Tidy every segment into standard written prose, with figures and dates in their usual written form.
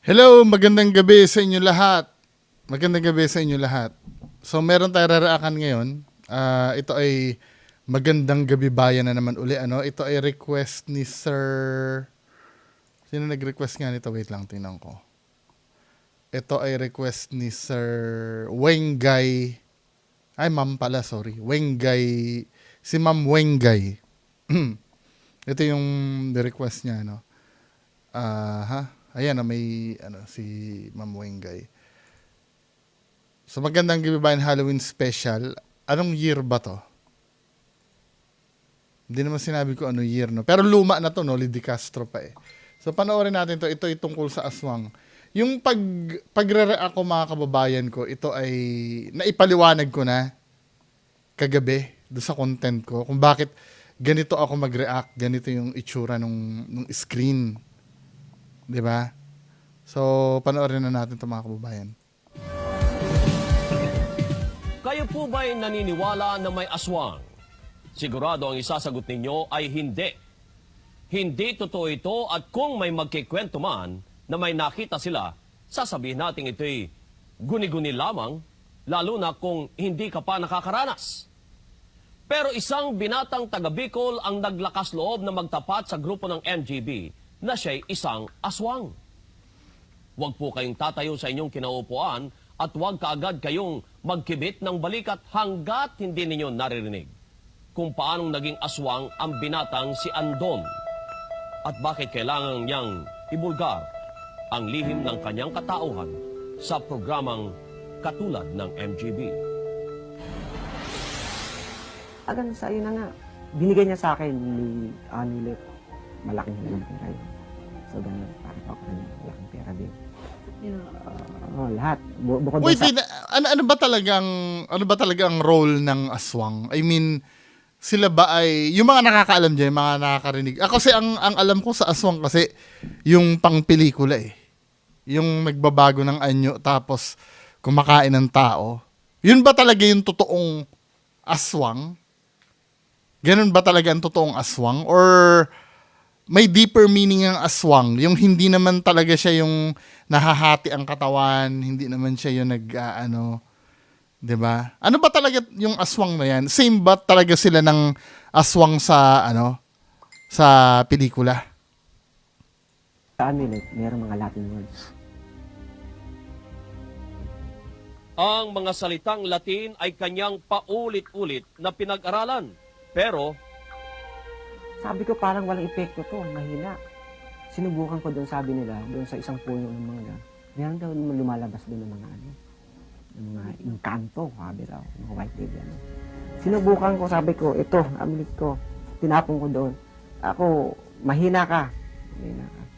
Hello, magandang gabi sa inyo lahat. Magandang gabi sa inyo lahat. So meron tayong raraakan ngayon. Ito ay magandang gabi bayan na naman uli. Ito ay request ni Sir... Sino nag-request nga nito? Wait lang, tingnan ko. Ito ay request ni Sir Wengay. Ay, ma'am pala, sorry. Wengay. Si Ma'am Wengay. Ito yung request niya, no? Ayan, may si Ma'am Wengay. So magandang gabi bayan Halloween special. Anong year ba to? Hindi naman sinabi ko ano year, no? Pero luma na to, no? Lidi Castro pa eh. So panoorin natin to. Ito ay tungkol sa aswang. Yung pagre-react ko mga kababayan ko, ito ay naipaliwanag ko na kagabi do sa content ko kung bakit ganito ako mag-react, ganito yung itsura nung screen. 'Di ba? So panoorin na natin 'to mga kababayan. Kayo po ba'y naniniwala na may aswang? Sigurado ang isasagot ninyo ay hindi. Hindi totoo ito at kung may magkikwento man na may nakita sila, sasabihin natin ito'y guni-guni lamang, lalo na kung hindi ka pa nakakaranas. Pero isang binatang taga Bicol ang naglakas loob na magtapat sa grupo ng MGB na siya'y isang aswang. Huwag po kayong tatayo sa inyong kinaupuan at huwag kaagad kayong magkibit ng balikat hanggat hindi ninyo naririnig kung paanong naging aswang ang binatang si Andon at bakit kailangan niyang ibulgar ang lihim ng kanyang katauhan sa programang katulad ng MGB. Hanggang sa yun na nga, binigay niya sa akin ni Anulet, malaking kayo. So, ganun, parang ako rin, malaking pera din. Lahat. Bukod Wait, sa... ano ba talagang role ng aswang? I mean, sila ba ay yung mga nakakaalam diyan, mga nakakarinig. Ako kasi ang alam ko sa aswang kasi yung pang pelikula eh. Yung nagbabago ng anyo tapos kumakain ng tao. Yun ba talaga yung totoong aswang? Ganun ba talaga ang totoong aswang? Or may deeper meaning ang aswang? Yung hindi naman talaga siya yung nahahati ang katawan, hindi naman siya yung diba? Ano ba talaga yung aswang na yan? Same ba talaga sila ng aswang sa, sa pelikula? Sa Anulet, mayroong mga Latin words. Ang mga salitang Latin ay kanyang paulit-ulit na pinag-aralan. Pero Sabi ko parang walang epekto to, mahina. Sinubukan ko doon, sabi nila, doon sa isang puno ng mangga. Meron daw lumalabas doon ng mga ng mga inkanto, sabi daw, mga white lady. Sinubukan ko, sabi ko, ito, amilit ko, tinapon ko doon. Ako, mahina ka.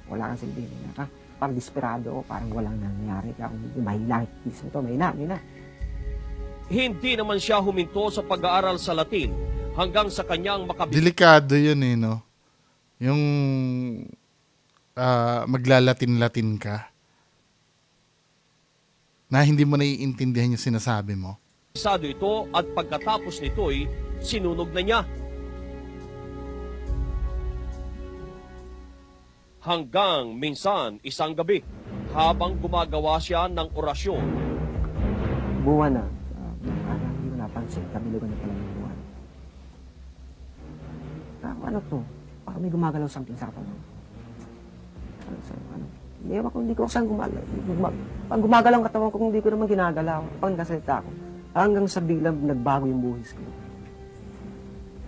Wala kang silbi, mahina ka. Parang desperado ako, parang walang nangyari. Ako, mahina, mismo to, mahina. hindi naman siya huminto sa pag-aaral sa Latin hanggang sa kanyang Delikado yun eh, no? Yung maglalatin-latin ka na hindi mo naiintindihan yung sinasabi mo. kabisado ito at pagkatapos nito'y sinunog na niya. Hanggang minsan isang gabi, habang gumagawa siya ng orasyon, Buwan na. Parang hindi ko napansin, kabilugan na pala yung buwan. Ano to? Parang may gumagalaw something sa katawan. Hindi ko saan gumagalaw. Pag gumagalaw ang katawan ko, hindi ko naman ginagalaw. Pag nagkasalita ako, hanggang sa biglang nagbago yung buhis ko.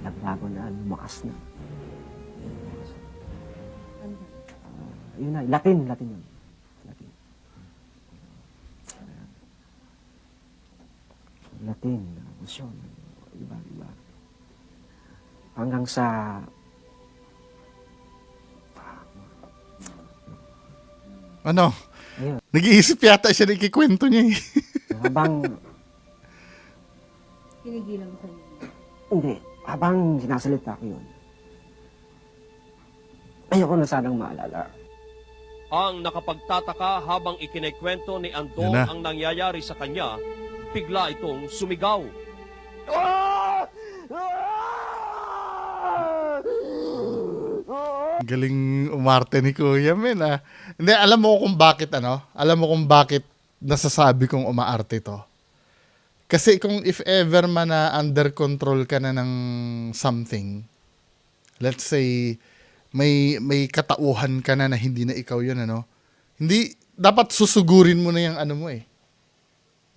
Nagbago na, lumakas na. Yun na, Latin yun. Latin. Latin, emosyon, iba. Hanggang sa Ano? ayun, Nag-iisip yata siya na ikikwento niya eh. habang Kinigilan ko niya. hindi, habang sinasalita ko yun, ayoko na sanang maalala. ang nakapagtataka habang ikinikwento ni Andon Yan na. ang nangyayari sa kanya, bigla itong sumigaw. Ah! Ah! Ah! Galing umarte ni Kuya men ah. Hindi, alam mo kung bakit ano? Alam mo kung bakit nasasabi kong umaarte to? Kasi kung if ever man na under control ka na ng something, let's say may katauhan ka na hindi na ikaw yun ano, hindi dapat susugurin mo na yung ano mo eh.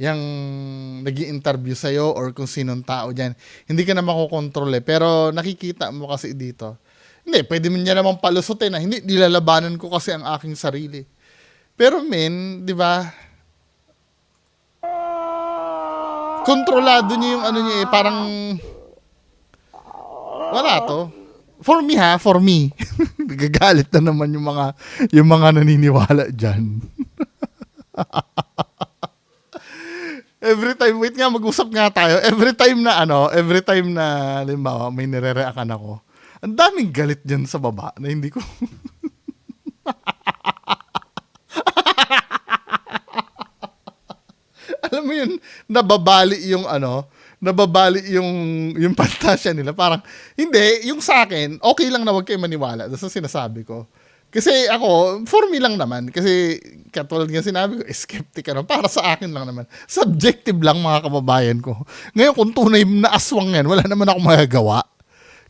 Yung nag-i-interview sa'yo or kung sinong tao dyan. Hindi ka na makokontrol eh. Pero nakikita mo kasi dito. Hindi, pwede mo niya naman palusutin na hindi, nilalabanan ko kasi ang aking sarili. Pero men, di ba? Kontrolado niya yung ano niya eh, parang wala to. For me ha, for me. Gagalit na naman yung mga naniniwala diyan. Every time, wait nga, mag-usap nga tayo. Every time na, halimbawa, may nire-react ako, ang daming galit dyan sa baba na hindi ko... Alam mo yun, nababali yung pantasya nila. Parang, hindi, yung sa akin, okay lang na wag kayo maniwala. That's ang sinasabi ko. Kasi ako, for me lang naman. Kasi katulad nga sinabi ko, skeptic ano. Para sa akin lang naman. Subjective lang mga kababayan ko. Ngayon, kung tunay na aswang yan, wala naman ako magagawa.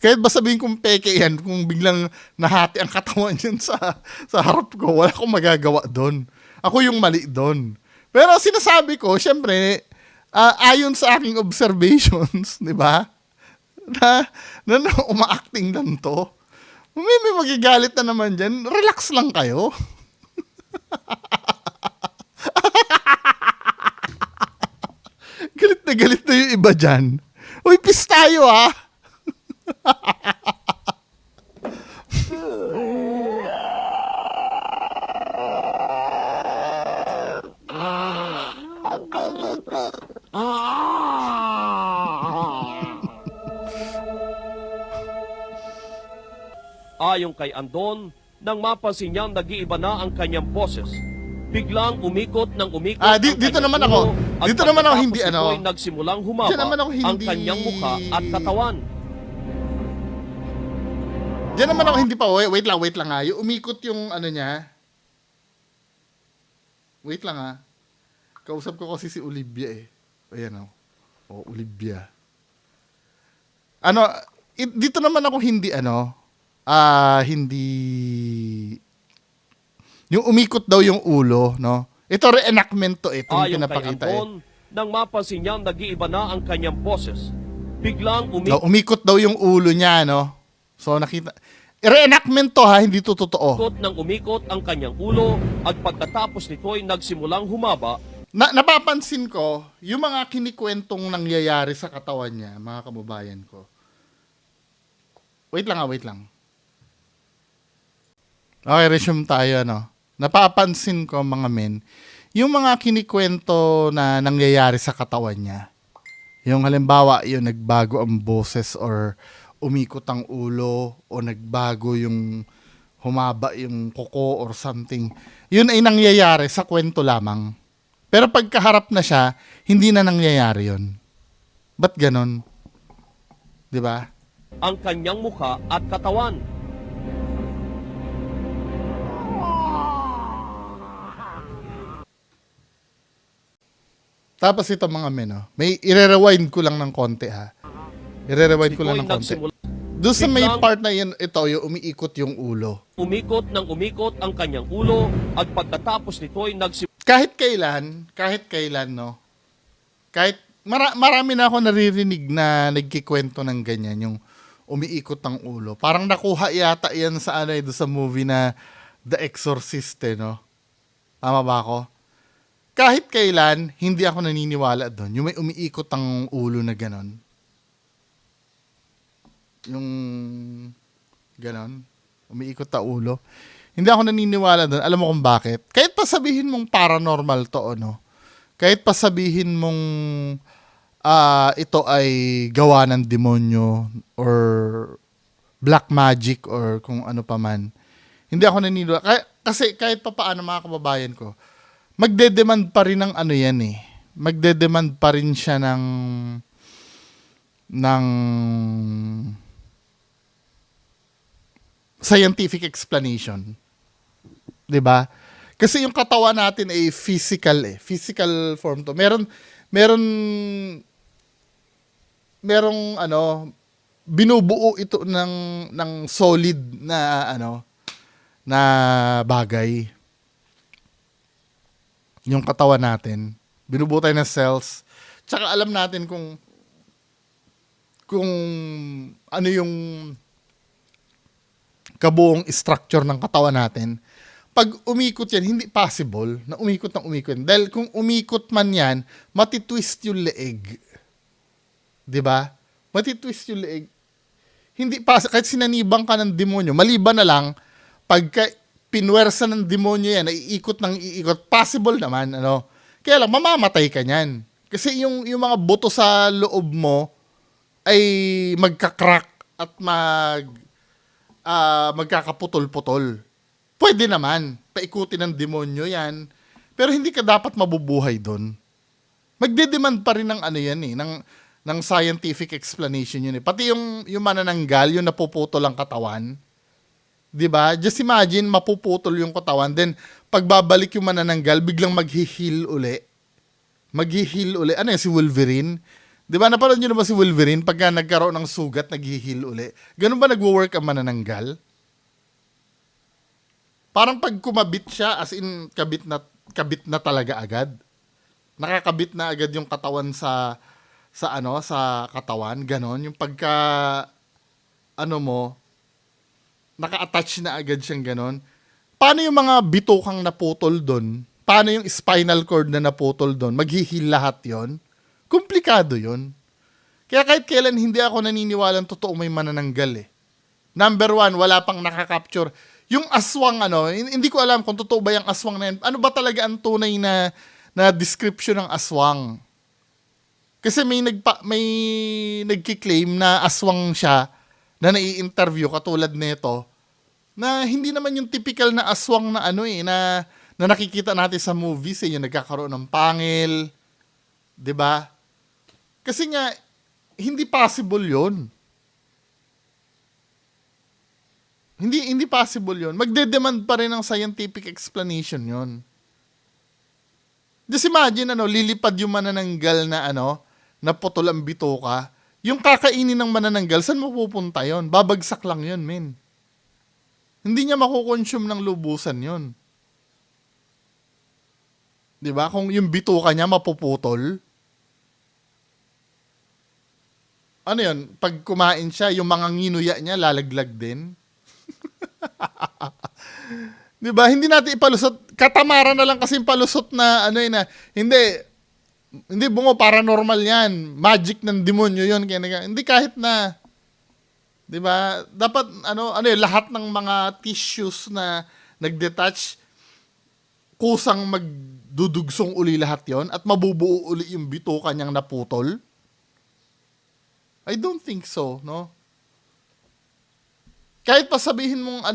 Kahit ba sabihin kong peke yan, kung biglang nahati ang katawan yan sa harap ko, wala akong magagawa doon. Ako yung mali doon. Pero sinasabi ko, syempre, ayon sa aking observations, di ba? Na uma-acting lang to. May magigalit na naman dyan. Relax lang kayo. Galit na yung iba dyan. Uy, peace tayo ah. Ayon kay Andon, nang mapansin niyang nag-iiba na ang kanyang boses, biglang umikot ng umikot ang Dito kanyang naman ulo ako. at Dito naman ako hindi pagkatapos ano. nito'y nagsimulang humaba Diyan naman ako ang hindi- kanyang mukha at katawan. Diyan naman ako hindi pa. Wait lang nga. Yung umikot yung ano niya. Wait lang ha. Kausap ko kasi si Olivia eh. Ayan o. Oh, Olivia. Dito naman ako hindi hindi yung umikot daw yung ulo, no? Ito reenactment to ito yung Ayon kay pinapakita eh. Andon, nang mapansin niyang nag-iiba na ang kanyang boses, biglang No, umikot daw yung ulo niya, no? So nakita reenactment to ha, hindi to totoo. ng umikot ang kanyang ulo at pagkatapos nito'y nagsimulang humaba Napapansin ko, yung mga kinikwentong nangyayari sa katawan niya, mga kababayan ko. Wait lang. Okay, resume tayo, no? Napapansin ko, mga men, yung mga kinikwento na nangyayari sa katawan niya. Yung halimbawa, yung nagbago ang boses or umikot ang ulo o nagbago yung humaba yung kuko or something. Yun ay nangyayari sa kwento lamang. Pero pagkaharap na siya, hindi na nangyayari yun. Ba't ganon? 'Di ba? ang kanyang mukha at katawan. Tapos ito mga men, no? May i-rewind ko lang ng konti ha. I-rewind ko lang ng konti. Doon sa may part na yun, ito, yung umiikot yung ulo. Umikot ng umikot ang kanyang ulo at pagkatapos nito'y Kahit kailan, no? Kahit marami na ako naririnig na nagkikwento ng ganyan, yung umiikot ang ulo. Parang nakuha yata yan sa doon sa movie na The Exorcist, no? Tama ba ako? Kahit kailan, hindi ako naniniwala doon. Yung may umiikot ang ulo na ganon. Yung ganon. Umiikot ang ulo. Hindi ako naniniwala doon. Alam mo kung bakit? Kahit pa sabihin mong paranormal to, no? Kahit pa sabihin mong ito ay gawa ng demonyo or black magic or kung ano pa man. Hindi ako naniniwala. Kasi kahit pa paano mga kababayan ko, magde-demand pa rin ng ano yan eh. Magde-demand pa rin siya ng scientific explanation. 'Di ba? Kasi yung katawan natin ay physical form to. Merong binubuo ito ng solid na na bagay. Yung katawan natin, binubuo tayo ng cells. Tsaka alam natin kung ano yung kabuong structure ng katawan natin. Pag umikot yan, hindi possible na umikot ng umikot. Dahil kung umikot man yan, matitwist yung leeg. 'Di ba? Matitwist yung leeg. Hindi pa kahit sinanibang ka ng demonyo, maliban na lang pagka pinwersa ng demonyo yan, iikot ng iikot, possible naman, Kaya lang mamamatay ka niyan. Kasi yung mga buto sa loob mo ay magka-crack at magkakaputol-putol. Pwede naman, paikutin ng demonyo yan. Pero hindi ka dapat mabubuhay doon. Magdedemand pa rin ng ng scientific explanation yun. Pati yung manananggal, yung napuputol ang katawan. 'Di ba? Just imagine, mapuputol yung katawan, then pagbabalik yung manananggal, biglang maghi-heal uli. Maghi-heal uli. Ano yan, si Wolverine? 'Di ba? Napanood niyo naman si Wolverine pagka nagkaroon ng sugat, naghi-heal uli. Ganun ba nagwo-work ang manananggal? Parang pag kumabit siya, as in kabit na talaga agad. Nakakabit na agad yung katawan sa katawan, ganon. Yung pagka naka-attach na agad siyang ganon. Paano yung mga bitukang naputol doon? Paano yung spinal cord na naputol doon? Maghihil lahat yon? Komplikado yon. Kaya kahit kailan hindi ako naniniwalang totoo may manananggal eh. Number one, wala pang nakaka-capture. Yung aswang hindi ko alam kung totoo ba yung aswang na yan. Ano ba talaga ang tunay na description ng aswang? Kasi may nagki-claim na aswang siya na nai-interview katulad nito na hindi naman yung typical na aswang na na nakikita natin sa movies yung nagkakaroon ng pangil, 'di ba? Kasi nga hindi possible 'yon. Hindi possible 'yon. Magde-demand pa rin ng scientific explanation 'yon. Just imagine lilipad yung manananggal na putol ang bituka, yung kakainin ng manananggal, saan mapupunta yon? Babagsak lang yun, men. Hindi niya makukonsume ng lubusan yon. Diba? Kung yung bituka niya mapuputol, yun? Pag kumain siya, yung mga nginuya niya lalaglag din. Diba? Hindi natin ipalusot. Katamaran na lang kasi palusot na hindi bungo, paranormal yan. Magic ng demonyo yun. Hindi kahit na. 'Di ba? Dapat lahat ng mga tissues na nagdetach, kusang magdudugsong uli lahat yon at mabubuo uli yung bituka niyang naputol. I don't think so, no? Kahit pa sabihin mong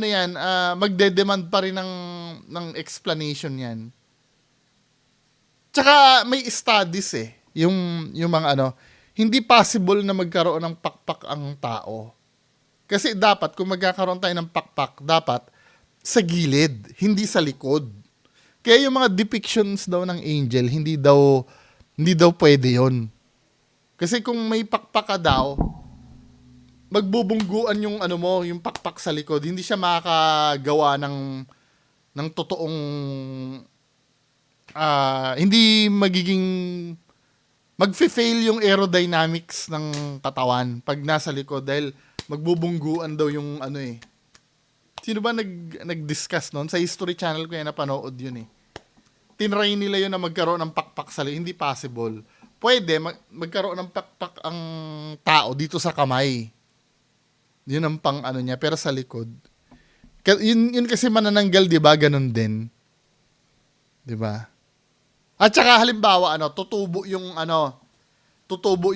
magde-demand pa rin ng explanation yan. Tsaka may studies yung mga hindi possible na magkaroon ng pakpak ang tao. Kasi dapat kung magkakaroon tayo ng pakpak, dapat sa gilid, hindi sa likod. Kaya yung mga depictions daw ng angel, hindi daw pwede yon. Kasi kung may pakpak ka daw, magbubungguan yung yung pakpak sa likod, hindi siya makakagawa ng totoong hindi magfe-fail yung aerodynamics ng katawan pag nasa likod dahil magbubungguan daw yung Sino ba nag-discuss noon? Sa History Channel ko yan napanood yun Tinry nila yun na magkaroon ng pakpak sa likod. Hindi possible. Pwede magkaroon ng pakpak ang tao dito sa kamay. Yun ang pang niya, pero sa likod. Yun kasi manananggal, 'di ba? Ganun din. 'Di ba? At saka halimbawa tutubo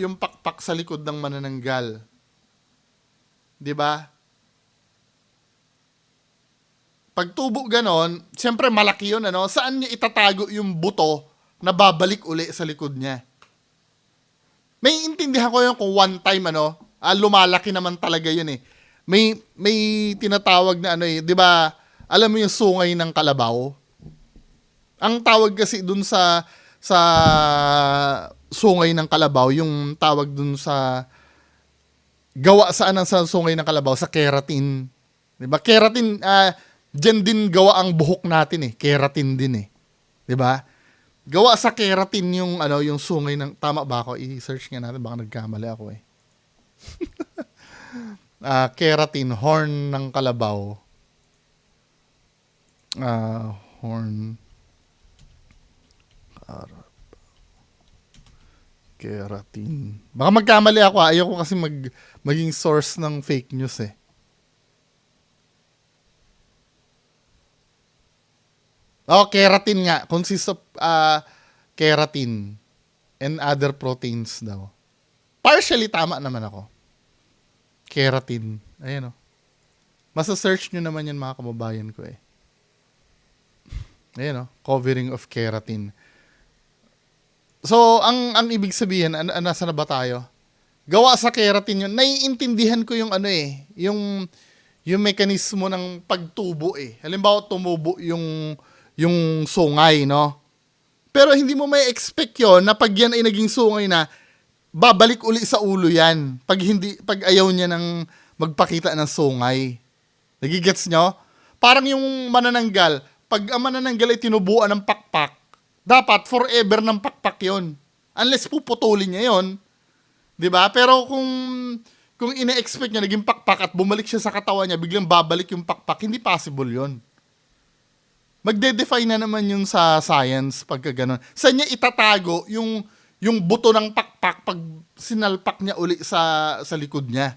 yung pakpak sa likod ng manananggal. 'Di ba? Pag tubo ganon, siyempre malaki yun saan niya itatago yung buto na babalik uli sa likod niya? May intindihan ko yun kung one time lumalaki naman talaga yun may tinatawag na ano 'di ba? Alam mo yung sungay ng kalabaw? Ang tawag kasi dun sa sungay ng kalabaw, yung tawag dun sa gawa saan ang sa sungay ng kalabaw sa keratin. 'Di ba? Keratin diyan din gawa ang buhok natin eh. Keratin din eh. 'Di ba? Gawa sa keratin yung yung sungay ng tama ba ako? I-search nga natin baka nagkamali ako eh. Keratin, horn ng kalabaw. Horn keratin. Baka magkamali ako. Ayoko kasi maging source ng fake news eh. Keratin nga. Consists of keratin and other proteins daw. Partially tama naman ako. Keratin. Ayan o. Masa-search nyo naman yan mga kababayan ko eh. Ayan o. Covering of keratin. So, ang ibig sabihin, nasa na ba tayo? Gawa sa keratin yun. Naiintindihan ko yung yung mekanismo ng pagtubo eh. Halimbawa, tumubo yung sungay, no? Pero hindi mo may expect yun na pag yan ay naging sungay na, babalik uli sa ulo yan. Pag ayaw niya ng magpakita ng sungay. Nagigets nyo? Parang yung manananggal, pag ang manananggal ay tinubuan ng pakpak, dapat forever ng pakpak yon. Unless puputulin niya yon. 'Di ba? Pero kung ina-expect niya naging pakpak at bumalik siya sa katawan niya, biglang babalik yung pakpak, hindi possible yon. Magde-define na naman yun sa science pagka ganun. Saan niya itatago yung buto ng pakpak pag sinalpak niya uli sa likod niya?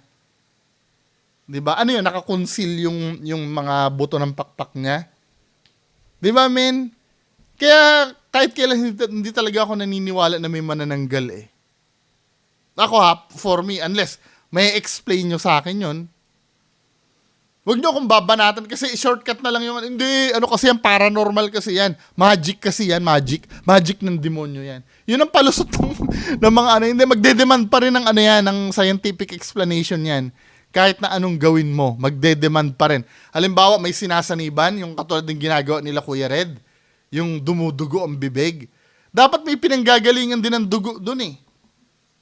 'Di ba? Ano yun? Nakakonceal yung mga buto ng pakpak niya? 'Di ba, men? Kaya kahit kailan hindi talaga ako naniniwala na may manananggal eh. Ako for me, unless may explain nyo sa akin yun, huwag nyo akong babanatan kasi shortcut na lang yung, hindi, kasi yan, paranormal kasi yan. Magic kasi yan, magic. Magic ng demonyo yan. Yun ang palusot ng mga hindi, magde-demand pa rin ng ng scientific explanation yan. Kahit na anong gawin mo, magde-demand pa rin. Halimbawa, may sinasaniban, yung katulad ng ginagawa nila Kuya Red, yung dumudugo ang bibig. Dapat may pinanggagalingan din ng dugo dun eh.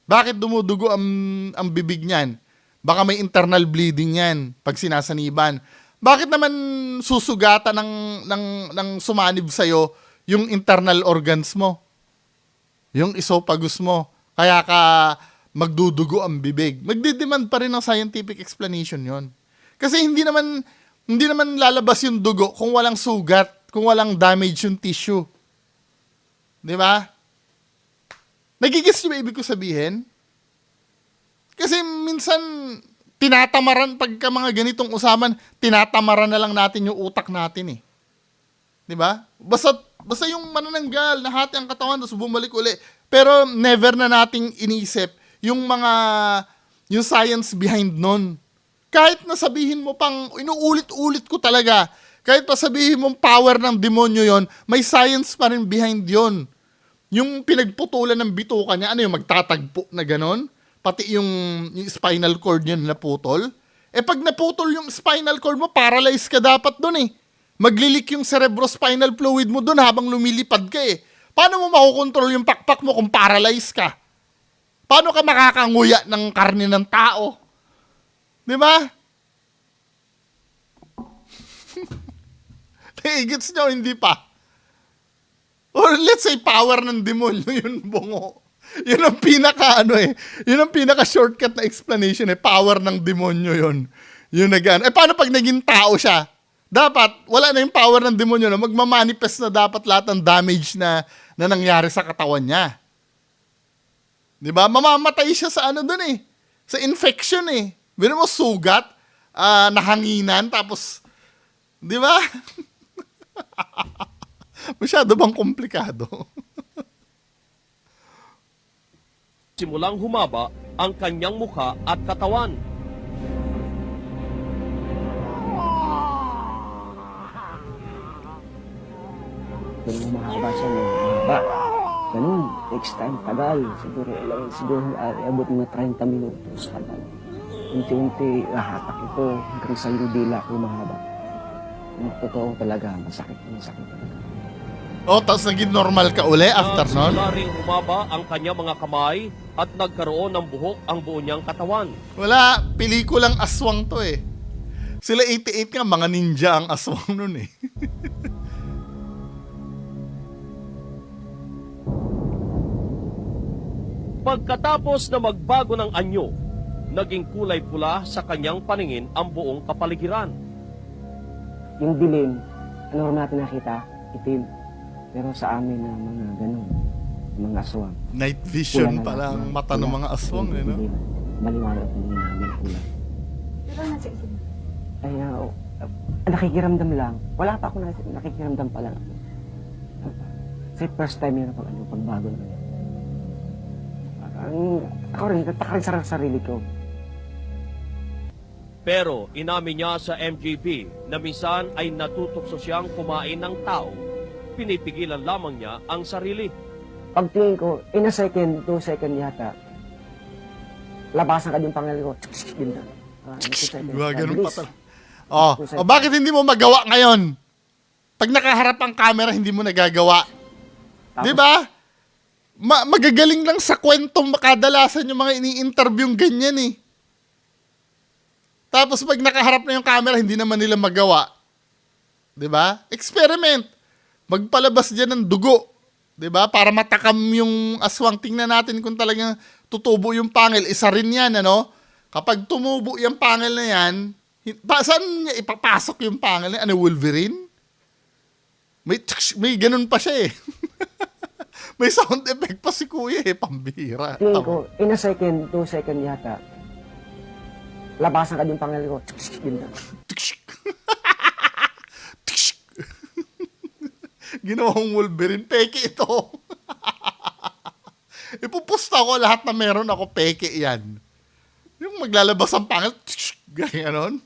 Bakit dumudugo ang bibig niyan? Baka may internal bleeding yan pag sinasaniban. Bakit naman susugatan ng sumanib sa'yo yung internal organs mo? Yung esophagus mo. Kaya ka magdudugo ang bibig. Magdidemand pa rin ng scientific explanation yon. Kasi hindi naman lalabas yung dugo kung walang sugat, kung walang damage yung tissue. Di ba? Nagigis yung ibig ko sabihin? Kasi minsan, tinatamaran, pagka mga ganitong usapan, tinatamaran na lang natin yung utak natin eh. Di ba? Basta yung manananggal, nahati ang katawan, tapos bumalik uli. Pero never na nating inisip yung science behind nun. Kahit na sabihin mo pang, inuulit-ulit ko talaga, kahit pa sabihin mong power ng demonyo yon, may science pa rin behind yon. Yung pinagputulan ng bituka niya, magtatagpo na ganon? Pati yung spinal cord niya naputol? Pag naputol yung spinal cord mo, paralyzed ka dapat dun eh. Maglilik yung cerebrospinal fluid mo dun habang lumilipad ka eh. Paano mo makukontrol yung pakpak mo kung paralyzed ka? Paano ka makakanguya ng karne ng tao? Di ba? Gets nyo, hindi pa. Or let's say, power ng demonyo yun, bungo. Yun ang yun ang pinaka-shortcut na explanation power ng demonyo yun. Yun paano pag naging tao siya? Dapat, wala na yung power ng demonyo na magmamanifest na dapat lahat ng damage na nangyari sa katawan niya. Di ba? Mamamatay siya sa dun eh. Sa infection eh. Bino mo sugat, nahanginan, tapos, di ba? Masyado bang komplikado? Simulang humaba ang kanyang mukha at katawan. Ganun mahaba siya, mahaba. Ganun, next time, tagal. Siguro abot mga 30 minutos, tagal. unti-unti hahatak ito hanggang sa yung dila ko mahaba. Yung totoo talaga, masakit talaga. Tapos naging normal ka uli after nun? Nagsimula ring humaba ang kanya mga kamay at nagkaroon ng buhok ang buo niyang katawan. Wala, pelikulang aswang to eh. Sila 88 nga, mga ninja ang aswang nun eh. Pagkatapos na magbago ng anyo, naging kulay pula sa kanyang paningin ang buong kapaligiran. Yung dilim, ano rin natin nakita? Itim. Pero sa amin na mga ganun, mga aswang. Night vision Pula na pala lahat ang na. mata ng Pula. mga aswang eh, no? Dilim. Maliwanag po namin pula. Pero nasa isip mo. Ay, nakikiramdam lang. Wala pa ako nakikiramdam pa lang. Kasi first time yun ang pagbago na yun. Ako rin, nataka rin sa sarili ko. Pero inamin niya sa MJB na minsan ay natutokso siyang kumain ng tao. Pinipigilan lamang niya ang sarili. Pagtingin ko, in a second, 2 second yata, labasan ka din pangalan ko. Ginta. Ganun pa talaga. Bakit hindi mo magawa ngayon? Pag nakaharap ang camera, hindi mo nagagawa. Di ba? Magagaling lang sa kwento kadalasan yung mga ini-interview ganyan eh. Tapos pag nakaharap na yung camera, hindi naman nila magawa. 'Di ba? Experiment. Magpalabas diyan ng dugo, 'di ba? Para matakam yung aswang. Tingnan natin kung talagang tutubo yung pangil. Isa rin 'yan, ano? Kapag tumubo yung pangil na 'yan, saan niya ipapasok yung pangil na? Ano, Wolverine? May ganun pa siya eh. May sound effect pa si Kuya eh, pambihira. Tingin ko, in a second, 2 second yata, labasan ka din pangalan ko. Ginta. Ginawang Wolverine, peke ito. Ipupusta ko lahat na meron ako, peke yan. Yung maglalabas ang pangil, ganyan.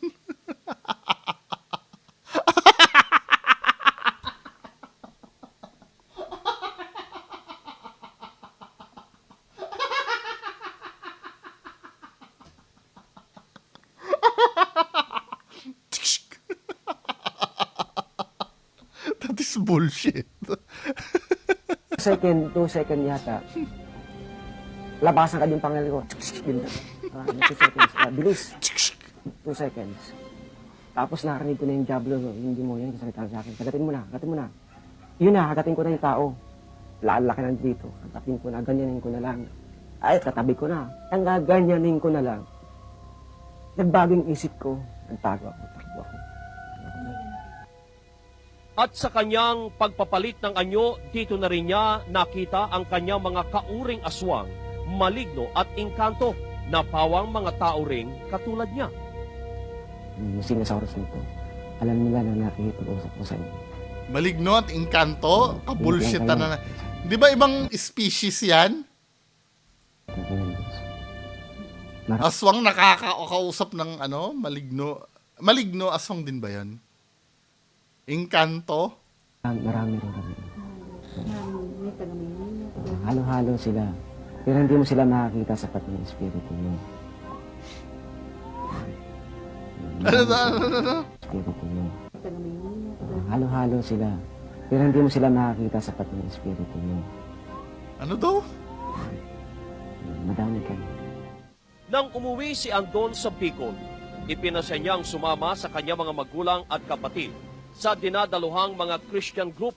That is bullshit. Second, 2 second yata, labasan ka din pangalan ko. Ginta. 2 seconds. Bilis. 2 seconds. Tapos narinig ko na yung Diablo, hindi mo yan, kasalita sa akin. Kagatin mo na. Yun na, kagatin ko na yung tao. Lalaki na dito. Kagatin ko na, ganyanin ko na lang. Ay, katabi ko na. Ang gaganyanin ko na lang. Nagbago yung isip ko. Nagtago ako, takbo ako. At sa kanyang pagpapalit ng anyo, dito na rin niya nakita ang kanyang mga kauring aswang, maligno at engkanto na pawang mga tao ring katulad niya. Yung sinasaurus nito, alam nila na nakikipag-usap ko sa inyo. Maligno at engkanto, bullshit na. Di ba ibang species yan? Aswang nakakausap ng ano, maligno. Maligno, aswang din ba yan? Engkanto? Marami rin kami. May taga-Maynila. Halo-halo sila. Pero hindi mo sila makakita sa pati ng espiritu mo. Ano? Espiritu mo. Taga-Maynila. Halo-halo sila. Pero hindi mo sila makakita sa pati ng espiritu mo. Ano daw? Madami kami. Nang umuwi si Andon sa Bicol, ipinasya niyang sumama sa kanyang mga magulang at kapatid sa dinadaluhang mga Christian group.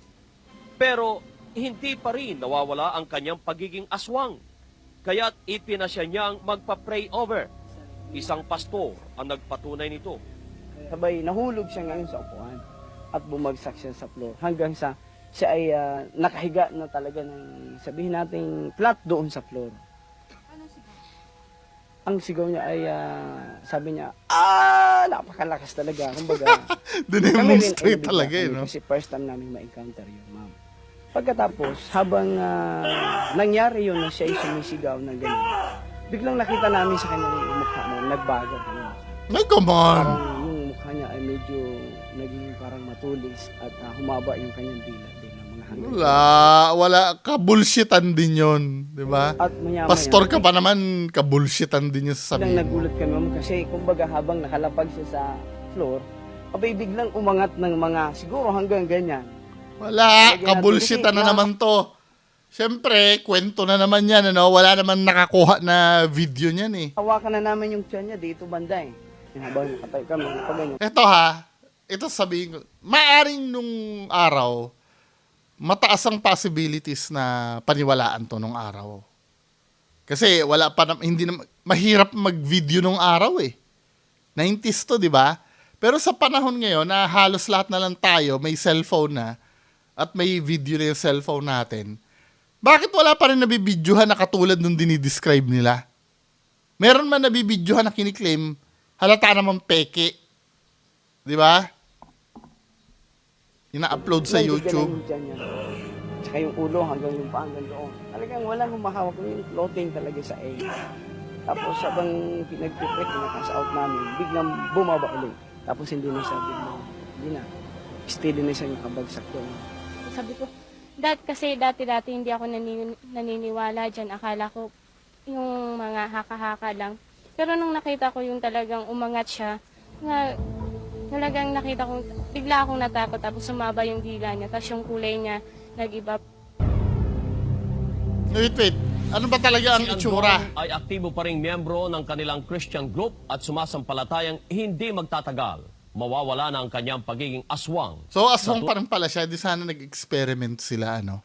Pero hindi pa rin nawawala ang kanyang pagiging aswang. Kaya't ipinasya niyang magpa-pray over. Isang pastor ang nagpatunay nito. Sabay nahulog siya ngayon sa upuan at bumagsak siya sa floor hanggang sa siya ay nakahiga na talaga ng sabihin nating flat doon sa floor. Ang sigaw niya ay sabi niya, napakalakas talaga. Kumbaga, Demonstrate talaga eh, no? Kasi first time namin ma-encounter yun, ma'am. Pagkatapos, habang nangyari yun na siya ay sumisigaw ng ganyan, biglang nakita namin sa kanya yung mukha mo, nagbago. Ay, come on! Parang yung mukha niya ay medyo naging parang matulis at humaba yung kanyang dila din ng mga Wala, kabulshitan din yun, di ba? At maya-maya, Pastor ka pa naman, kabulshitan din yung biglang sasabihin. nagulat kami ma'am kasi kumbaga habang nakalapag siya sa floor, abay biglang umangat ng mga siguro hanggang ganyan. Wala, Lagyan natin kabulshitan kasi na naman to. Siyempre, kwento na naman yan, ano? Wala naman nakakuha na video niyan eh. Hawakan na namin yung tiyan niya dito banda eh. Habang nakatayo kami, nakaganyan. Ito ha, ito sabihin ko, maaring nung araw, mataas ang possibilities na paniwalaan to nung araw. Kasi wala pa hindi na mahirap mag-video nung araw eh. 90s to, di ba? Pero sa panahon ngayon na halos lahat na lang tayo may cellphone na at may video na yung cellphone natin, bakit wala pa rin nabibidyohan na katulad nung dinidescribe nila? Meron man nabibidyohan na kiniklaim, halata naman peke. Di ba? Ina-upload sa Hindi YouTube. ganun yung tiyan niya. Tsaka yung ulo hanggang yung paa hanggang doon. Talagang walang humahawak yung floating talaga sa air. Tapos habang pinag-prepare, pinaka-out out namin, biglang bumaba ulit. Tapos hindi na siya biglang, hindi na. Steady na siya yung kabagsak doon. Sabi ko, dati hindi ako naniniwala dyan. Akala ko yung mga haka-haka lang. Pero nung nakita ko yung talagang umangat siya, talagang nakita ko, bigla akong natakot. Tapos sumaba yung dila niya. Tapos yung kulay niya nag-iba. Wait. Ano ba talaga ang Si itsura? Andong ay aktibo pa ring miyembro ng kanilang Christian group at sumasampalatayang hindi magtatagal. Mawawala na ang kanyang pagiging aswang. So, aswang pa rin pala siya. Di sana nag-experiment sila, ano?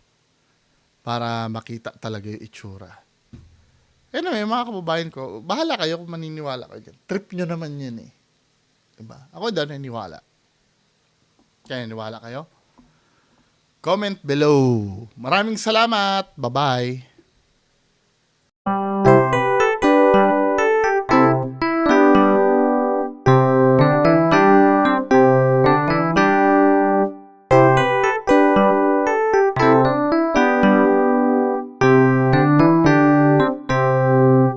Para makita talaga yung itsura. Anyway, mga kababayan ko, bahala kayo kung maniniwala kayo dyan. Trip nyo naman yan eh. Diba? Ako daw naniniwala. Kaya naniniwala kayo? Comment below. Maraming salamat. Bye-bye.